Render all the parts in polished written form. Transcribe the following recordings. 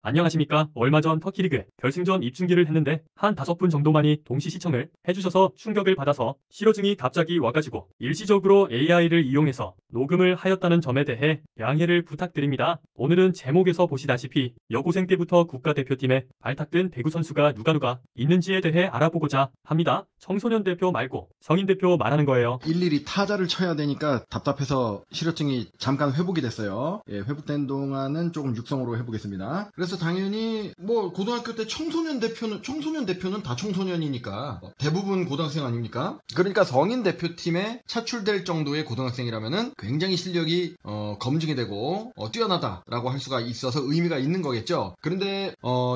안녕하십니까. 얼마 전 터키리그 결승전 입중계를 했는데 한 5분 정도만이 동시 시청을 해주셔서 충격을 받아서 실어증이 갑자기 와가지고 일시적으로 AI를 이용해서 녹음을 하였다는 점에 대해 양해를 부탁드립니다. 오늘은 제목에서 보시다시피 여고생 때부터 국가대표팀에 발탁된 배구 선수가 누가 있는지에 대해 알아보고자 합니다. 청소년 대표 말고 성인 대표 말하는 거예요. 일일이 타자를 쳐야 되니까 답답해서 실어증이 잠깐 회복이 됐어요. 회복된 동안은 조금 육성으로 해보겠습니다. 그래서 당연히 뭐 고등학교 때 청소년 대표는 다 청소년이니까 대부분 고등학생 아닙니까? 그러니까 성인 대표팀에 차출될 정도의 고등학생이라면은 굉장히 실력이 검증이 되고 뛰어나다라고 할 수가 있어서 의미가 있는 거겠죠. 그런데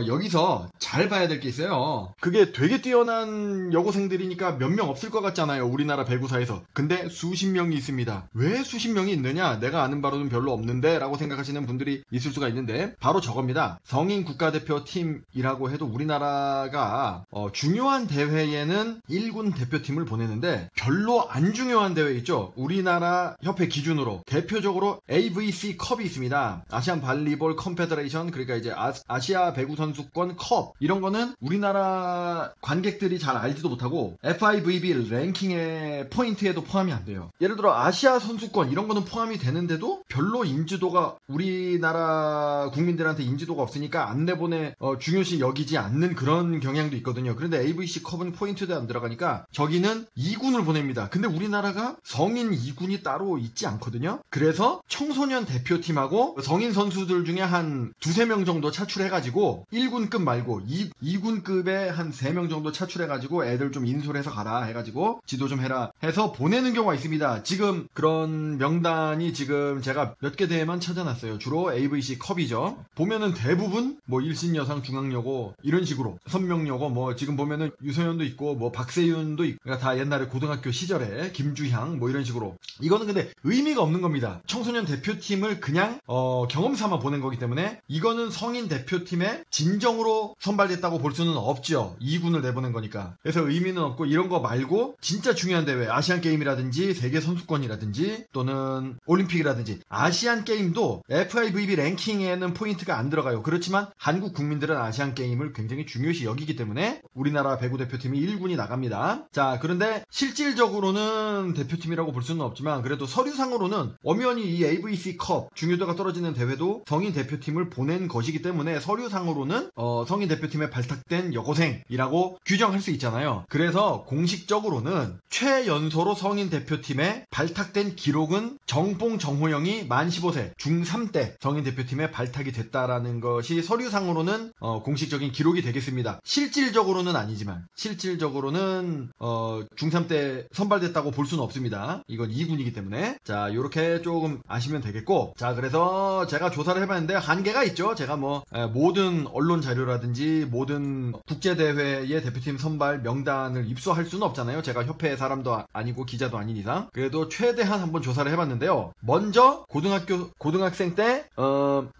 여기서 잘 봐야 될 게 있어요. 그게 되게 뛰어난 여고생들이니까 몇 명 없을 것 같잖아요, 우리나라 배구사에서. 근데 수십 명이 있습니다. 왜 수십 명이 있느냐? 내가 아는 바로는 별로 없는데 라고 생각하시는 분들이 있을 수가 있는데 바로 저겁니다. 성인 국가대표팀이라고 해도 우리나라가 중요한 대회에는 1군 대표팀을 보내는데 별로 안 중요한 대회 있죠. 우리나라 협회 기준으로 대표적으로 AVC 컵이 있습니다. 아시안 발리볼 컨페더레이션, 그러니까 이제 아시아 배구 선수권 컵, 이런 거는 우리나라 관객들이 잘 알지도 못하고 FIVB 랭킹의 포인트에도 포함이 안 돼요. 예를 들어 아시아 선수권 이런 거는 포함이 되는데도 별로 인지도가, 우리나라 국민들한테 인지도가 없으니까 안 내보내 중요시 여기지 않는 그런 경향도 있거든요. 그런데 AVC 컵은 포인트도 안 들어가니까 저기는 2군을 보냅니다. 근데 우리나라가 성인 2군이 따로 있지 않거든요. 그래서 청소년 대표팀하고 성인 선수들 중에 한 2-3명 정도 차출해가지고 1군급 말고 2군급에 한 3명 정도 차출해가지고 애들 좀 인솔해서 가라 해가지고 지도 좀 해라 해서 보내는 경우가 있습니다. 지금 그런 명단이 지금 제가 몇 개 대회만 찾아놨어요. 주로 AVC 컵이죠. 보면은 대부분 뭐 일신여상 중앙여고 이런 식으로, 선명여고 뭐 지금 보면은 유소연도 있고 뭐 박세윤도 있고, 그러니까 다 옛날에 고등학교 시절에 김주향 뭐 이런 식으로. 이거는 근데 의미가 없는 겁니다. 청소년 대표팀을 그냥 경험 삼아 보낸 거기 때문에 이거는 성인 대표팀에 진정으로 선발됐다고 볼 수는 없죠. 2군을 내보낸 거니까. 그래서 의미는 없고, 이런 거 말고 진짜 중요한 대회, 아시안 게임이라든지 세계 선수권이라든지 또는 올림픽이라든지, 아시안 게임도 FIVB 랭킹에는 포인트가 안 들어가요. 그렇지만 한국 국민들은 아시안 게임을 굉장히 중요시 여기기 때문에 우리나라 배구 대표팀이 1군이 나갑니다. 자, 그런데 실질적으로는 대표팀이라고 볼 수는 없지만 그래도 서류상으로는 엄연히 이 AVC 컵 중요도가 떨어지는 대회도 성인 대표팀을 보낸 것이기 때문에 서류상으로는 성인 대표팀에 발탁된 여고생이라고 규정할 수 있잖아요. 그래서 공식적으로는 최연소로 성인 대표팀에 발탁된 기록은 정봉 정호영이 만 15세 중3 때 성인 대표팀에 발탁이 됐다라는 것이 서류상으로는 공식적인 기록이 되겠습니다. 실질적으로는 아니지만, 실질적으로는 중3 때 선발됐다고 볼 수는 없습니다. 이건 2군이기 때문에. 자, 요렇게 조금 아시면 되겠고, 자, 그래서 제가 조사를 해봤는데 한계가 있죠. 제가 뭐 모든 언론 자료라든지 모든 국제대회의 대표팀 선발 명단을 입수할 수는 없잖아요. 제가 협회 사람도 아니고 기자도 아닌 이상. 그래도 최대한 한번 조사를 해봤는데요. 먼저 고등학생 때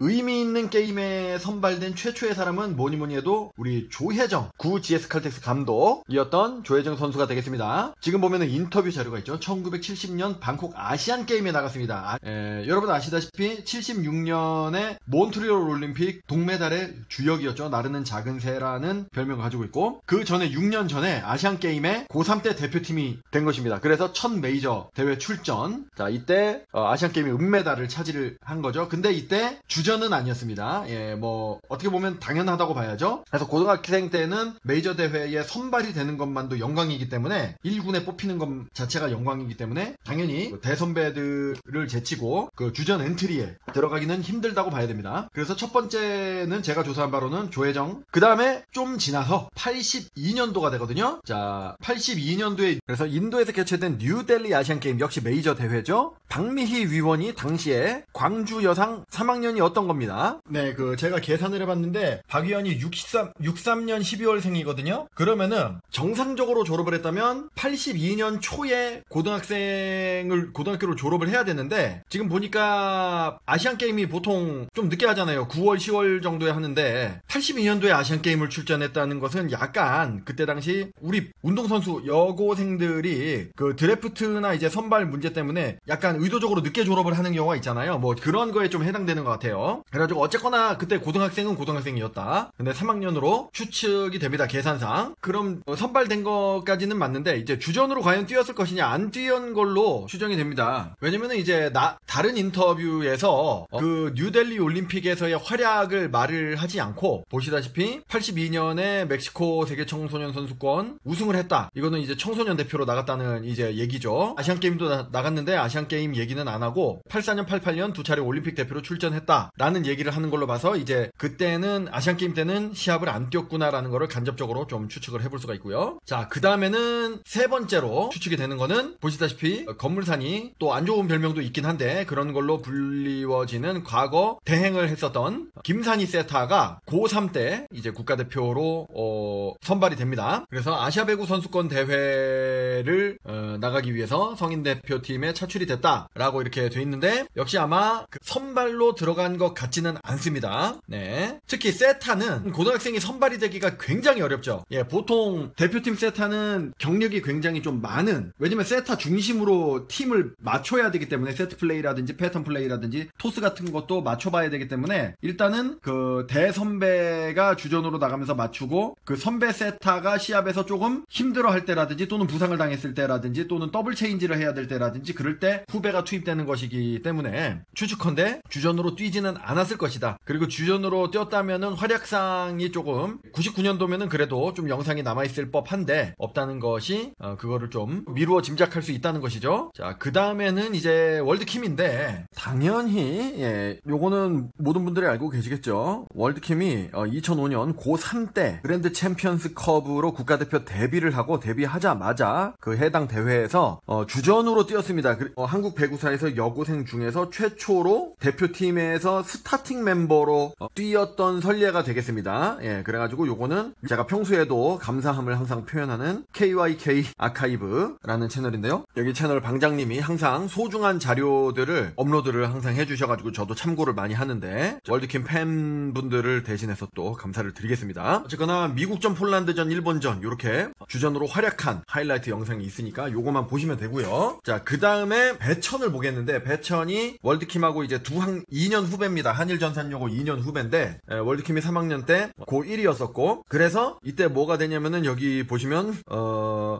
의미 있는 게임에 선발된 최초의 사람은 뭐니뭐니 해도 우리 조혜정, 구 GS 칼텍스 감독이었던 조혜정 선수가 되겠습니다. 지금 보면은 인터뷰 자료가 있죠. 1970년 방콕 아시안 게임에 나갔습니다. 여러분 아시다시피 76년에 몬트리올 올림픽 동메달의 주역이었죠. 나르는 작은 새라는 별명을 가지고 있고, 그 전에 6년 전에 아시안 게임에 고3 때 대표팀이 된 것입니다. 그래서 첫 메이저 대회 출전. 자, 이때 아시안 게임에 은메달을 차지를 한 거죠. 근데 이때 주전은 아니었습니다. 뭐 어떻게 보면 당연하다고 봐야죠. 그래서 고등학생 때는 메이저 대회에 선발이 되는 것만도 영광이기 때문에, 1군에 뽑히는 것 자체가 영광이기 때문에 당연히 대선배들을 제치고 그 주전 엔트리에 들어가기는 힘들다고 봐야 됩니다. 그래서 첫 번째는 제가 조사한 바로는 조혜정, 그 다음에 좀 지나서 82년도가 되거든요. 자, 82년도에 그래서 인도에서 개최된 뉴델리 아시안 게임, 역시 메이저 대회죠. 박미희 위원이 당시에 광주 여상 3학년이었던 겁니다. 네, 제가 계산을 해봤는데 박 위원이 63년 12월생이거든요. 그러면은 정상적으로 졸업을 했다면 82년 초에 고등학교를 졸업을 해야 되는데, 지금 보니까 아시안 게임이 보통 좀 늦게 하잖아요. 9월 10월 정도에 하는데 82년도에 아시안 게임을 출전했다는 것은 약간 그때 당시 우리 운동선수 여고생들이 그 드래프트나 이제 선발 문제 때문에 약간 의도적으로 늦게 졸업을 하는 경우가 있잖아요. 뭐 그런 거에 좀 해당되는 것 같아요. 그래가지고 어쨌거나 그때 그때 고등학생은 고등학생이었다. 근데 3학년으로 추측이 됩니다. 계산상. 그럼 선발된 것까지는 맞는데 이제 주전으로 과연 뛰었을 것이냐 안 뛰은 걸로 추정이 됩니다. 왜냐면은 이제 다른 인터뷰에서 그 뉴델리 올림픽에서의 활약을 말을 하지 않고 보시다시피 82년에 멕시코 세계 청소년 선수권 우승을 했다. 이거는 이제 청소년 대표로 나갔다는 이제 얘기죠. 아시안 게임도 나갔는데 아시안 게임 얘기는 안 하고 84년, 88년 두 차례 올림픽 대표로 출전했다라는 얘기를 하는 걸로 봐서 이제 그때는 아시안 게임 때는 시합을 안 뛰었구나라는 거를 간접적으로 좀 추측을 해볼 수가 있고요. 자, 그 다음에는 세 번째로 추측이 되는 거는 보시다시피 건물산이 또 안 좋은 별명도 있긴 한데 그런 걸로 불리워지는 과거 대행을 했었던 김산희 세타가 고3 때 이제 국가대표로 선발이 됩니다. 그래서 아시아 배구 선수권 대회를 나가기 위해서 성인 대표팀에 차출이 됐다라고 이렇게 돼 있는데 역시 아마 그 선발로 들어간 것 같지는 않습니다. 네. 특히 세타는 고등학생이 선발이 되기가 굉장히 어렵죠. 예, 보통 대표팀 세타는 경력이 굉장히 좀 많은, 왜냐면 세타 중심으로 팀을 맞춰야 되기 때문에 세트 플레이라든지 패턴 플레이라든지 토스 같은 것도 맞춰봐야 되기 때문에 일단은 그 대선배가 주전으로 나가면서 맞추고 그 선배 세타가 시합에서 조금 힘들어할 때라든지 또는 부상을 당했을 때라든지 또는 더블 체인지를 해야 될 때라든지 그럴 때 후배가 투입되는 것이기 때문에 추측컨대 주전으로 뛰지는 않았을 것이다. 그리고 주전으로 뛰었다면은 활약상이 조금 99년도면은 그래도 좀 영상이 남아있을 법한데 없다는 것이 그거를 좀 미루어 짐작할 수 있다는 것이죠. 자, 그 다음에는 이제 월드킴인데 당연히 요거는 모든 분들이 알고 계시겠죠. 월드킴이 2005년 고3 때 그랜드 챔피언스 컵으로 국가대표 데뷔를 하고 데뷔하자마자 그 해당 대회에서 주전으로 뛰었습니다. 한국 배구사에서 여고생 중에서 최초로 대표팀에서 스타팅 멤버로 뛰었던 선례가 되겠습니다. 예, 그래가지고 요거는 제가 평소에도 감사함을 항상 표현하는 KYK 아카이브라는 채널인데요. 여기 채널 방장님이 항상 소중한 자료들을 업로드를 항상 해주셔가지고 저도 참고를 많이 하는데 월드킴 팬분들을 대신해서 또 감사를 드리겠습니다. 어쨌거나 미국전, 폴란드전, 일본전 이렇게 주전으로 활약한 하이라이트 영상이 있으니까 요거만 보시면 되고요. 자, 그 다음에 배천을 보겠는데 배천이 월드킴하고 이제 2년 후배입니다. 한일전산여고 2년 후배인데 월드킴이 3학년 때 고1이었었고 그래서 이때 뭐가 되냐면은 여기 보시면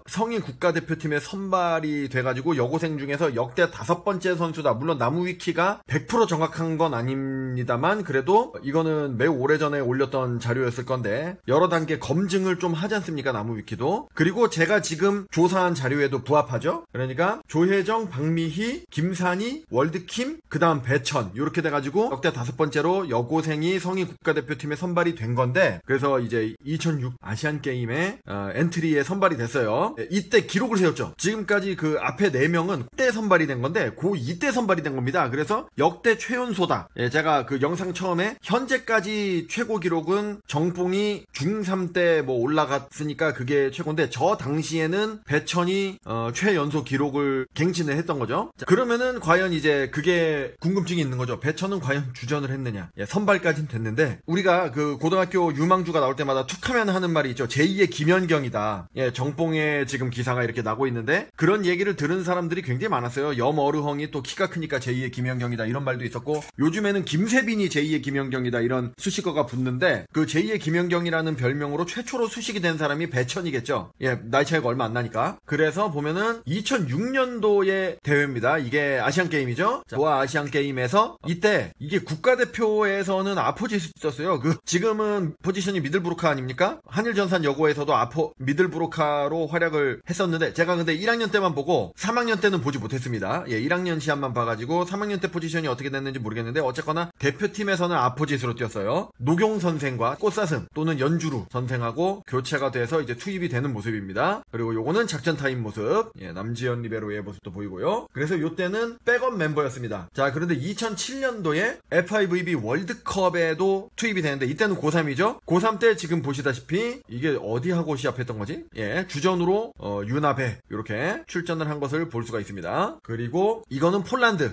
성인 국가대표팀에 선발이 돼가지고 여고생 중에서 역대 5번째 선수다. 물론 나무위키가 100% 정확한 건 아닙니다만 그래도 이거는 매우 오래전에 올렸던 자료였을 건데 여러 단계 검증을 좀 하지 않습니까? 나무위키도. 그리고 제가 지금 조사한 자료에도 부합하죠. 그러니까 조혜정, 박미희, 김산희, 월드킴, 그 다음 배천 이렇게 돼가지고 역대 5번째로 여고생이 성인 국가대표팀에 선발이 된 건데 그래서 이제 2006 아시안게임에 엔트리에 선발이 됐어요. 이때 기록을 세웠죠. 지금까지 그 앞에 4명은 그때 선발이 된 건데 고2 때 선발이 된 겁니다. 그래서 역대 최연소다. 제가 그 영상 처음에 현재까지 최고 기록은 정뽕이 중3 때 뭐 올라갔으니까 그게 최고인데 저 당시에는 배천이 최연소 기록을 갱신을 했던 거죠. 자, 그러면은 과연 이제 그게 궁금증이 있는 거죠. 배천은 과연 주전을 했느냐. 선발까지는 됐는데 우리가 그 고등학교 유망주가 나올 때마다 툭하면 하는 말이 있죠. 제2의 김연경이다. 정뽕의 지금 기사가 이렇게 나고 있는데 그런 얘기를 들은 사람들이 굉장히 많았어요. 염어르헝이 또 키가 크니까 제2의 김연경이다 이런 말도 있었고 요즘에는 김세빈이 제2의 김연경이다 이런 수식어가 붙는데 그 제2의 김연경이라는 별명으로 최초로 수식이 된 사람이 배천이겠죠. 나이 차이가 얼마 안 나니까. 그래서 보면은 2006년도의 대회입니다. 이게 아시안게임이죠. 도하 아시안게임에서 이때 이게 국가대표에서는 아포짓이 있었어요. 지금은 포지션이 미들브로카 아닙니까? 한일전산 여고에서도 미들브로카로 활약을 했었는데 제가 근데 1학년 때만 보고 3학년 때는 보지 못했습니다. 1학년 시합만 봐가지고 3학년 때 포지션이 어떻게 됐는지 모르겠는데 어쨌거나 대표팀에서는 아포짓으로 뛰었어요. 노경 선생과 꽃사슴 또는 연주루 선생하고 교체가 돼서 이제 투입이 되는 모습입니다. 그리고 요거는 작전 타임 모습. 남지현 리베로의 모습도 보이고요. 그래서 요때는 백업 멤버였습니다. 자, 그런데 2007년도에 FIVB 월드컵에도 투입이 되는데 이때는 고3이죠. 고3 때 지금 보시다시피 이게 어디하고 시합했던 거지? 주전으로 유나베 이렇게 출전을 한 것을 볼 수가 있습니다. 그리고 이거는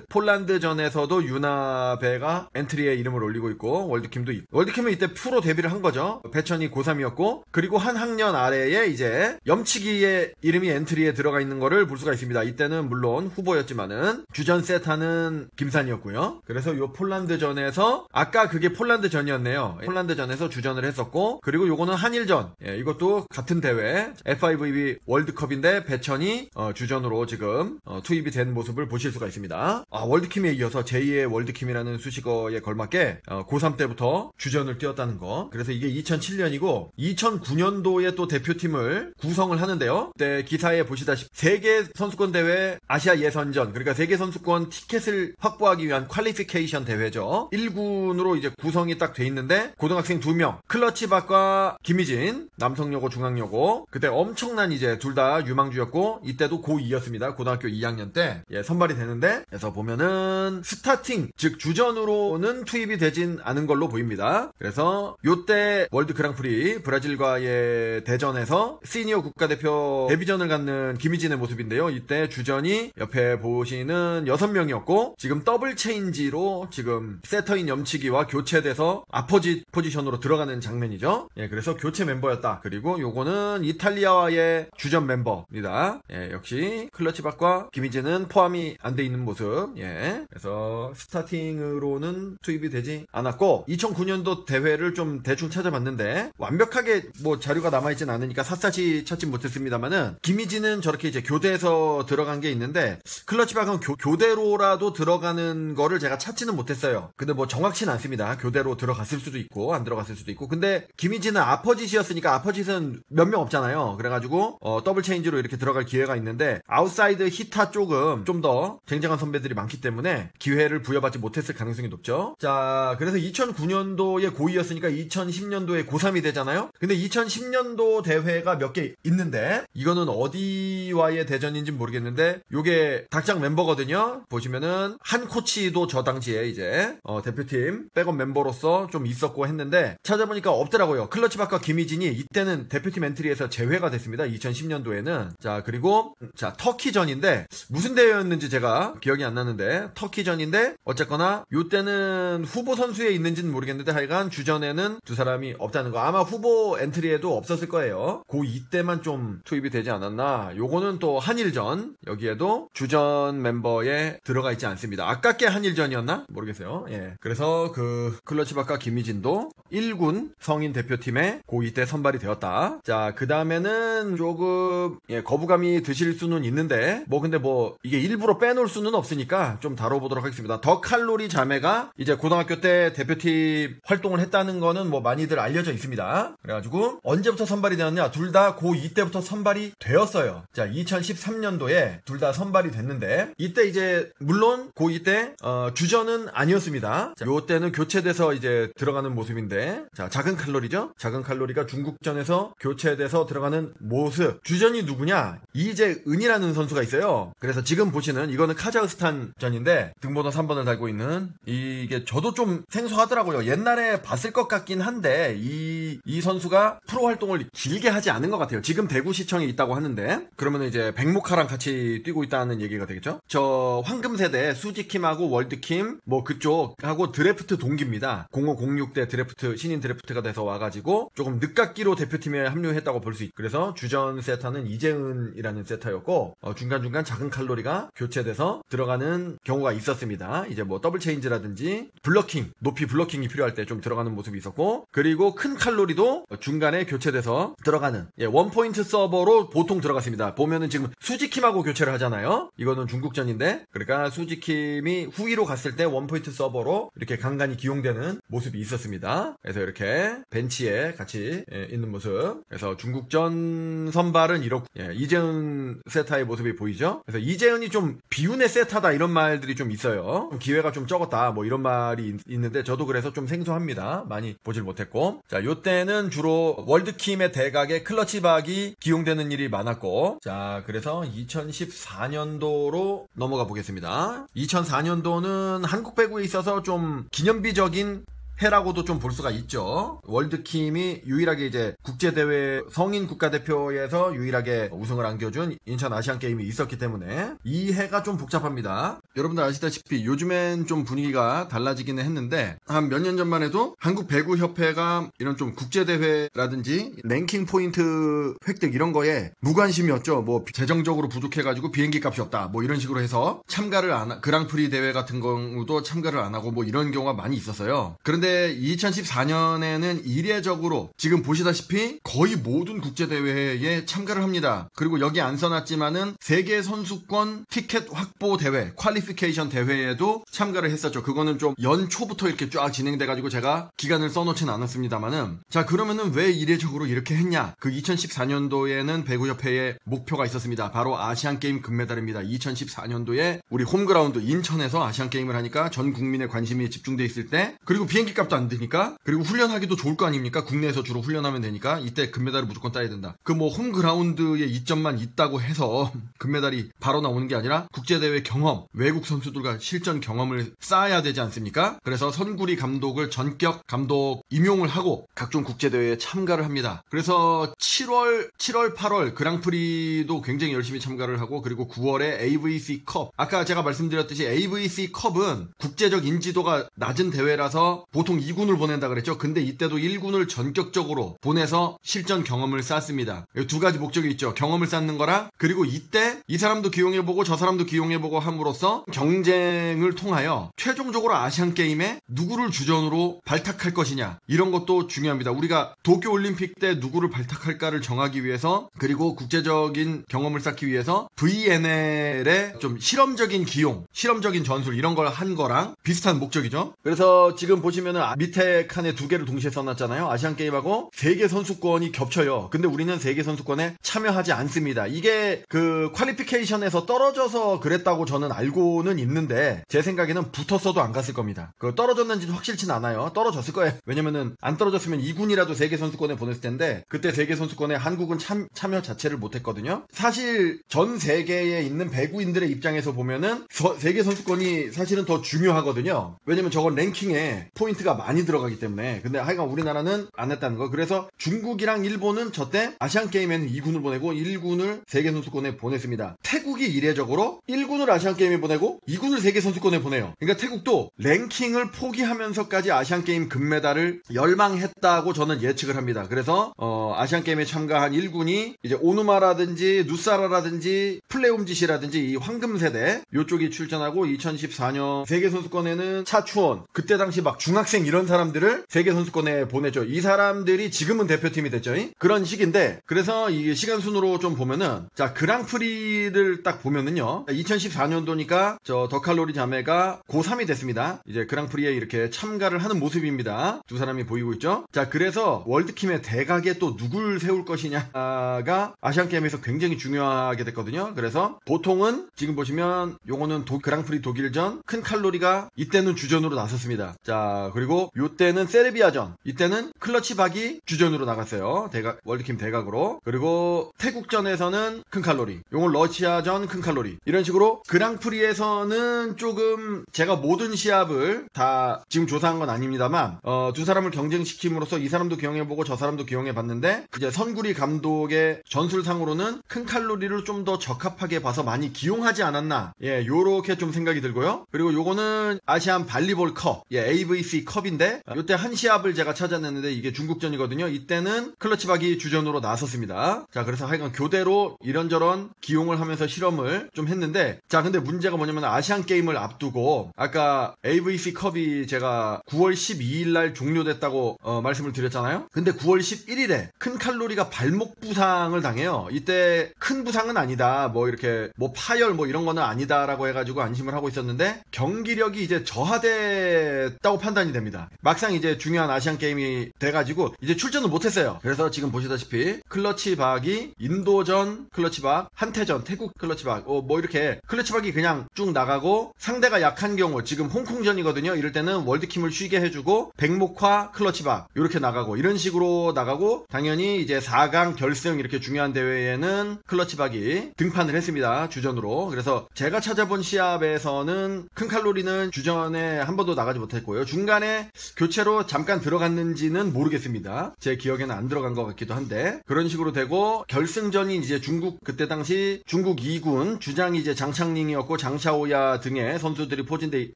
폴란드전에서도 유나베가 엔트리에 이름을 올리고 있고 월드킴은 이때 프로 데뷔를 한 거죠. 배천이 고3이었고 그리고 한 학년 아래에 이제 염치기의 이름이 엔트리에 들어가 있는 거를 볼 수가 있습니다. 이때는 물론 후보였지만은 주전 세타는 김산이었고요. 그래서 요 폴란드전에서 아까 그게 폴란드전이었네요. 폴란드전에서 주전을 했었고, 그리고 요거는 한일전. 예, 이것도 같은 대회 FIVB 월드컵인데 배천이 주전으로 지금 투입이 된 모습을 보실 수가 있습니다. 월드킴에 이어서 제2의 월드킴이라는 수식어에 걸맞게 고3 때부터 주전을 뛰었다는 거. 그래서 이게 2007년이고 2009년도에 또 대표팀을 구성을 하는데요. 그때 기사에 보시다시피 세계 선수권 대회 아시아 예선전, 그러니까 세계 선수권 티켓을 확보하기 위한 퀄리피케이션 대회죠. 1군으로 이제 구성이 딱 돼 있는데 고등학생 2명, 클러치박과 김희진, 남성여고 중앙여고. 그때 엄청난 이제 둘 다 유망주였고 이때도 고2였습니다. 고등학교 2학년 때 선발이 되는데, 그래서 보면은 스타팅 즉 주전으로는 투입이 되진 않은 걸로 보입니다. 그래서 요때 월드 그랑프리 브라질과의 대전에서 시니어 국가대표 데뷔전을 갖는 김희진의 모습인데요. 이때 주전이 옆에 보시는 6명이었고 지금 더블 체인지로 지금 세터인 염치기와 교체돼서 아포짓 포지션으로 들어가는 장면이죠. 예, 그래서 교체 멤버였다. 그리고 요거는 이탈리아와의 주전 멤버입니다. 예, 역시 클러치박과 김희진은 포함이 안 돼 있는 모습. 예, 그래서 스타팅으로는 투입이 되지 않았고 2009년도 대회를 좀 대충 찾아봤는데 완벽하게 뭐 자료가 남아있진 않으니까 샅샅이 찾진 못했습니다만은 김희진은 저렇게 이제 교대에서 들어간 게 있는데 클러치박은 교대로라도 들어가는 거를 제가 찾지는 못했어요. 근데 뭐 정확치는 않습니다. 교대로 들어갔을 수도 있고 안 들어갔을 수도 있고. 근데 김희진은 아퍼짓이었으니까 아퍼짓은 몇 명 없잖아요. 그래가지고 더블 체인지로 이렇게 들어갈 기회가 있는데 아웃사이드 히타 쪽은 좀 더 쟁쟁한 선배들이 많기 때문에 기회를 부여받지 못했을 가능성이 높죠. 자, 그래서 2009년도에 고2였으니까 2010년도에 고3이 되잖아요. 근데 2010년도 대회가 몇 개 있는데 이거는 어디와의 대전인지 모르겠는데 요게 닭장 멤버거든요. 보시면은 한 코치도 저 당시에 이제 대표팀 백업 멤버로서 좀 있었고 했는데 찾아보니까 없더라고요. 클러치박과 김희진이 이때는 대표팀 엔트리에서 제외가 됐습니다. 2010년도에는. 자, 그리고 자, 터키전인데 무슨 대회였는지 제가 기억이 안 나는데 터키전인데 어쨌거나 요때는 후보 선수에 있는지는 모르겠는데 하여간 주전에는 두 사람이 없다는 거. 아마 후보 엔트리에도 없었을 거예요. 고2 때만 좀 투입이 되지 않았나. 요거는 또 한일전, 여기에도 주전 멤버에 들어가 있지 않습니다. 아깝게 한일전이었나? 모르겠어요. 예. 그래서 그 클러치박과 김희진도 1군 성인 대표팀에 고2 때 선발이 되었다. 자, 그 다음에는 조금 거부감이 드실 수는 있는데 근데 이게 일부러 빼놓을 수는 없으니까 좀 다뤄보도록 하겠습니다. 더 칼로리 자매가 이제 고등학교 때 대표팀 활동을 했다는 거는 많이들 알려져 있습니다. 그래가지고 언제부터 선발이 되었냐? 둘 다 고2 때부터 선발이 되었어요. 자, 2013년도에 둘 다 선발이 됐는데 이때 이제 물론 고2 때 주전은 아니었습니다. 자, 요때는 교체돼서 이제 들어가는 모습인데, 자, 작은 칼로리죠? 작은 칼로리가 중국전에서 교체돼서 들어가는 모습. 주전이 누구냐? 이재은이라는 선수가 있어요. 그래서 지금 보시는 이거는 카자흐스탄 전인데 등번호 3번을 달고 있는, 이게 저도 좀 생소하더라고요. 옛날에 봤을 것 같긴 한데 이 선수가 프로 활동을 길게 하지 않은 것 같아요. 지금 대구시청에 있다고 하는데, 그러면 이제 백목하랑 같이 뛰고 있다는 얘기가 되겠죠? 저 황금세대 수지킴하고 월드킴 그쪽하고 드래프트 동기입니다. 0506대 드래프트 신인 드래프트가 돼서 와가지고 조금 늦깎이로 대표팀에 합류했다고 볼 수 있고, 그래서 주전 세타는 이재은이라는 세타였고 중간중간 작은 칼로리가 교체돼서 들어가는 경우가 있었습니다. 이제 더블 체인지라든지 블러킹, 높이 블러킹이 필요할 때 좀 들어가는 모습이 있었고, 그리고 큰 칼로리도 중간에 교체돼서 들어가는 원포인트 서버로 보통 들어갔습니다. 보면은 지금 수지킴하고 교체를 하잖아요. 이거는 중국전인데, 그러니까 수지킴이 후위로 갔을 때 원포인트 서버로 이렇게 간간히 기용되는 모습이 있었습니다. 그래서 이렇게 벤치에 같이 있는 모습. 그래서 중국전 선발은 이렇고, 이재은 세타의 모습이 보이죠? 그래서 이재은이 좀 비운의 세타다 이런 말들이 좀 있어요. 기회가 좀 적었다 이런 말이 있는데 저도 그래서 좀 생소합니다. 많이 보질 못했고, 자, 요때는 주로 월드킴의 대각에 클러치박이 기용되는 일이 많았고, 자, 그래서 2014년도로 넘어가 보겠습니다. 2004년도는 한국 배구에 있어서 좀 기념비적인 해라고도 좀 볼 수가 있죠. 월드킴이 유일하게 이제 국제대회 성인 국가대표에서 유일하게 우승을 안겨준 인천 아시안게임이 있었기 때문에 이 해가 좀 복잡합니다. 여러분들 아시다시피 요즘엔 좀 분위기가 달라지기는 했는데 한 몇 년 전만 해도 한국배구협회가 이런 좀 국제대회라든지 랭킹 포인트 획득 이런 거에 무관심이었죠. 재정적으로 부족해가지고 비행기 값이 없다 이런 식으로 해서 참가를 안 그랑프리 대회 같은 경우도 참가를 안 하고 이런 경우가 많이 있었어요. 그런데 이제 2014년에는 이례적으로 지금 보시다시피 거의 모든 국제대회에 참가를 합니다. 그리고 여기 안 써놨지만은 세계선수권 티켓 확보 대회, 퀄리피케이션 대회에도 참가를 했었죠. 그거는 좀 연초부터 이렇게 쫙 진행돼가지고 제가 기간을 써놓진 않았습니다만은. 자, 그러면은 왜 이례적으로 이렇게 했냐? 그 2014년도에는 배구협회의 목표가 있었습니다. 바로 아시안게임 금메달입니다. 2014년도에 우리 홈그라운드 인천에서 아시안게임을 하니까 전 국민의 관심이 집중돼 있을 때, 그리고 비행기 값도 안 드니까, 그리고 훈련하기도 좋을 거 아닙니까? 국내에서 주로 훈련하면 되니까 이때 금메달을 무조건 따야 된다. 그 뭐 홈그라운드에 이점만 있다고 해서 금메달이 바로 나오는 게 아니라 국제대회 경험, 외국 선수들과 실전 경험을 쌓아야 되지 않습니까? 그래서 선구리 감독을 전격 감독 임용을 하고 각종 국제대회에 참가를 합니다. 그래서 7월, 8월 그랑프리도 굉장히 열심히 참가를 하고, 그리고 9월에 AVC 컵, 아까 제가 말씀드렸듯이 AVC 컵은 국제적 인지도가 낮은 대회라서 보통 2군을 보낸다 그랬죠. 근데 이때도 1군을 전격적으로 보내서 실전 경험을 쌓습니다. 두 가지 목적이 있죠. 경험을 쌓는 거랑, 그리고 이때 이 사람도 기용해보고 저 사람도 기용해보고 함으로써 경쟁을 통하여 최종적으로 아시안게임에 누구를 주전으로 발탁할 것이냐, 이런 것도 중요합니다. 우리가 도쿄올림픽 때 누구를 발탁할까를 정하기 위해서, 그리고 국제적인 경험을 쌓기 위해서 VNL의 좀 실험적인 기용, 실험적인 전술 이런 걸 한 거랑 비슷한 목적이죠. 그래서 지금 보시면은 밑에 칸에 두 개를 동시에 써놨잖아요. 아시안게임하고 세계선수권이 겹쳐요. 근데 우리는 세계선수권에 참여하지 않습니다. 이게 그 퀄리피케이션에서 떨어져서 그랬다고 저는 알고는 있는데, 제 생각에는 붙었어도 안 갔을 겁니다. 그 떨어졌는지는 확실치는 않아요. 떨어졌을 거예요. 왜냐면은 안 떨어졌으면 2군이라도 세계선수권에 보냈을 텐데, 그때 세계선수권에 한국은 참여 자체를 못했거든요. 사실 전 세계에 있는 배구인들의 입장에서 보면은 세계선수권이 사실은 더 중요하거든요. 왜냐면 저건 랭킹에 포인트가 많이 들어가기 때문에. 근데 하여간 우리나라는 안 했다는 거. 그래서 중국이랑 일본은 저때 아시안게임에는 2군을 보내고 1군을 세계선수권에 보냈습니다. 태국이 이례적으로 1군을 아시안게임에 보내고 2군을 세계선수권에 보내요. 그러니까 태국도 랭킹을 포기하면서까지 아시안게임 금메달을 열망했다고 저는 예측을 합니다. 그래서 아시안게임에 참가한 1군이 이제 오누마라든지 누사라라든지 플레움짓이라든지 이 황금세대 요쪽이 출전하고, 2014년 세계선수권에는 차추원, 그때 당시 막 중학생 이런 사람들을 세계선수권에 보냈죠. 이 사람들이 지금은 대표팀이 됐죠. 그런 식인데, 그래서 이 시간순으로 좀 보면은, 자, 그랑프리를 딱 보면은요, 2014년도니까 저 더칼로리 자매가 고3이 됐습니다. 이제 그랑프리에 이렇게 참가를 하는 모습입니다. 두 사람이 보이고 있죠. 자, 그래서 월드킴의 대각에 또 누굴 세울 것이냐가 아시안게임에서 굉장히 중요하게 됐거든요. 그래서 보통은 지금 보시면 요거는 그랑프리 독일전 큰 칼로리가 이때는 주전으로 나섰습니다. 자, 그리고 요때는 세르비아전, 이때는 클러치박이 주전으로 나갔어요. 월드킴 대각으로. 그리고 태국전에서는 큰 칼로리, 요건 러시아전 큰 칼로리, 이런 식으로 그랑프리에서는 조금 제가 모든 시합을 다 지금 조사한 건 아닙니다만 두 사람을 경쟁시킴으로써 이 사람도 기용해보고 저 사람도 기용해봤는데, 이제 선구리 감독의 전술상으로는 큰 칼로리를 좀 더 적합하게 봐서 많이 기용하지 않았나, 예, 요렇게 좀 생각이 들고요. 그리고 요거는 아시안 발리볼 컵, 예, AVC 컵인데, 요때 한 시합을 제가 찾아냈는데 이게 중국전이거든요. 이때는 클러치박이 주전으로 나섰습니다. 자, 그래서 하여간 교대로 이런저런 기용을 하면서 실험을 좀 했는데, 자, 근데 문제가 뭐냐면 아시안게임을 앞두고 아까 AVC 컵이 제가 9월 12일 날 종료됐다고 말씀을 드렸잖아요. 근데 9월 11일에 큰 칼로리가 발목 부상을 당해요. 이때 큰 부상은 아니다, 뭐 이렇게 뭐 파열 뭐 이런 거는 아니다라고 해가지고 안심을 하고 있었는데, 경기력이 이제 저하됐다고 판단이 됩니다. 막상 이제 중요한 아시안게임이 돼가지고 이제 출전을 못했어요. 그래서 지금 보시다시피 클러치박이 인도전 클러치박, 한태전 태국 클러치박, 뭐 이렇게 클러치박이 그냥 쭉 나가고, 상대가 약한 경우 지금 홍콩전이거든요. 이럴 때는 월드킴을 쉬게 해주고 백목화 클러치박 이렇게 나가고, 이런 식으로 나가고, 당연히 이제 4강 결승 이렇게 중요한 대회에는 클러치박이 등판을 했습니다. 주전으로. 그래서 제가 찾아본 시합에서는 큰 칼로리는 주전에 한 번도 나가지 못했고요. 중간에 교체로 잠깐 들어갔는지는 모르겠습니다. 제 기억에는 안 들어간 것 같기도 한데, 그런 식으로 되고, 결승전이 이제 중국, 그때 당시 중국 2군 주장이 이제 장창닝이었고 장샤오야 등의 선수들이 포진돼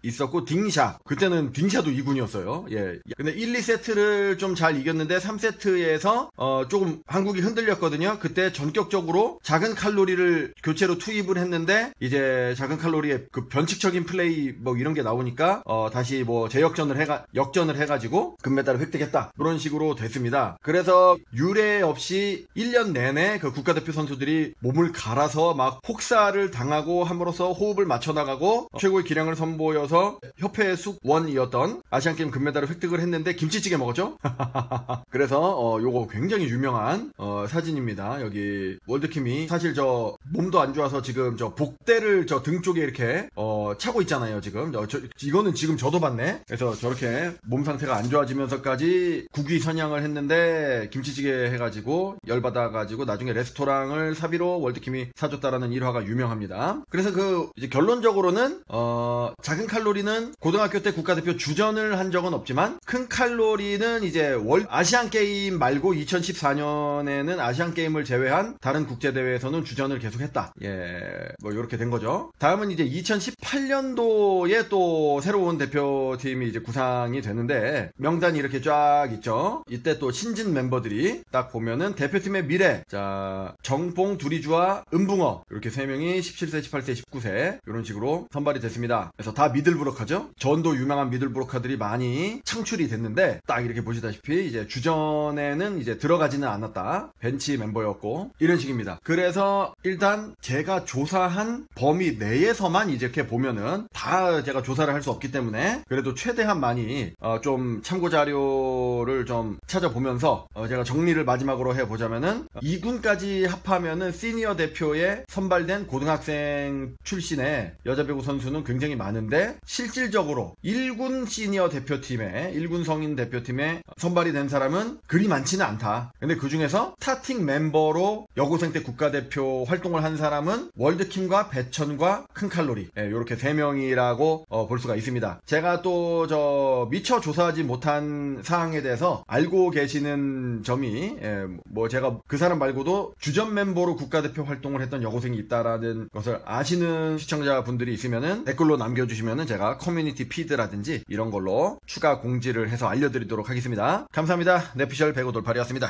있었고, 딩샤, 그때는 딩샤도 2군이었어요. 예. 근데 1, 2세트를 좀 잘 이겼는데 3세트에서 조금 한국이 흔들렸거든요. 그때 전격적으로 작은 칼로리를 교체로 투입을 했는데, 이제 작은 칼로리의 그 변칙적인 플레이 뭐 이런 게 나오니까 다시 뭐 재역전을 해가지고 역전을 해가지고 금메달을 획득했다. 그런 식으로 됐습니다. 그래서 유례 없이 1년 내내 그 국가대표 선수들이 몸을 갈아서 막 혹사를 당하고 함으로써 호흡을 맞춰나가고 최고의 기량을 선보여서 협회 숙원이었던 아시안게임 금메달을 획득을 했는데 김치찌개 먹었죠? 그래서 요거 굉장히 유명한 사진입니다. 여기 월드킴이 사실 저 몸도 안 좋아서 지금 저 복대를 저 등 쪽에 이렇게 차고 있잖아요. 지금 이거는 지금 저도 봤네. 그래서 저렇게 몸 상태가 안 좋아지면서까지 국위 선양을 했는데 김치찌개 해가지고 열받아가지고 나중에 레스토랑을 사비로 월드킴이 사줬다라는 일화가 유명합니다. 그래서 그 이제 결론적으로는 작은 칼로리는 고등학교 때 국가대표 주전을 한 적은 없지만 큰 칼로리는 이제 아시안 게임 말고 2014년에는 아시안 게임을 제외한 다른 국제 대회에서는 주전을 계속했다. 예, 뭐 이렇게 된 거죠. 다음은 이제 2018년도에 또 새로운 대표팀이 이제 구상이 되는데 명단이 이렇게 쫙 있죠. 이때 또 신진 멤버들이 딱 보면은 대표팀의 미래, 자 정봉, 두리주와 은붕어 이렇게 3명이 17세, 18세, 19세 이런 식으로 선발이 됐습니다. 그래서 다 미들브로커죠. 전도 유명한 미들브로커들이 많이 창출이 됐는데 딱 이렇게 보시다시피 이제 주전에는 이제 들어가지는 않았다. 벤치 멤버였고 이런 식입니다. 그래서 일단 제가 조사한 범위 내에서만 이렇게 보면은 다 제가 조사를 할 수 없기 때문에 그래도 최대한 많이 좀 참고 자료를 좀 찾아보면서 제가 정리를 마지막으로 해보자면은 2군까지 합하면은 시니어 대표에 선발된 고등학생 출신의 여자 배구 선수는 굉장히 많은데 실질적으로 1군 시니어 대표팀에 1군 성인 대표팀에 선발이 된 사람은 그리 많지는 않다. 근데 그 중에서 스타팅 멤버로 여고생 때 국가대표 활동을 한 사람은 월드킴과 배천과 큰칼로리 이렇게 3명이라고 볼 수가 있습니다. 제가 또 미처 조사하지 못한 사항에 대해서 알고 계시는 점이 뭐 제가 그 사람 말고도 주전 멤버로 국가대표 활동을 했던 여고생이 있다라는 것을 아시는 시청자분들이 있으면은 댓글로 남겨주시면은 제가 커뮤니티 피드라든지 이런 걸로 추가 공지를 해서 알려드리도록 하겠습니다. 감사합니다. 내피셜 배구 돌팔이었습니다.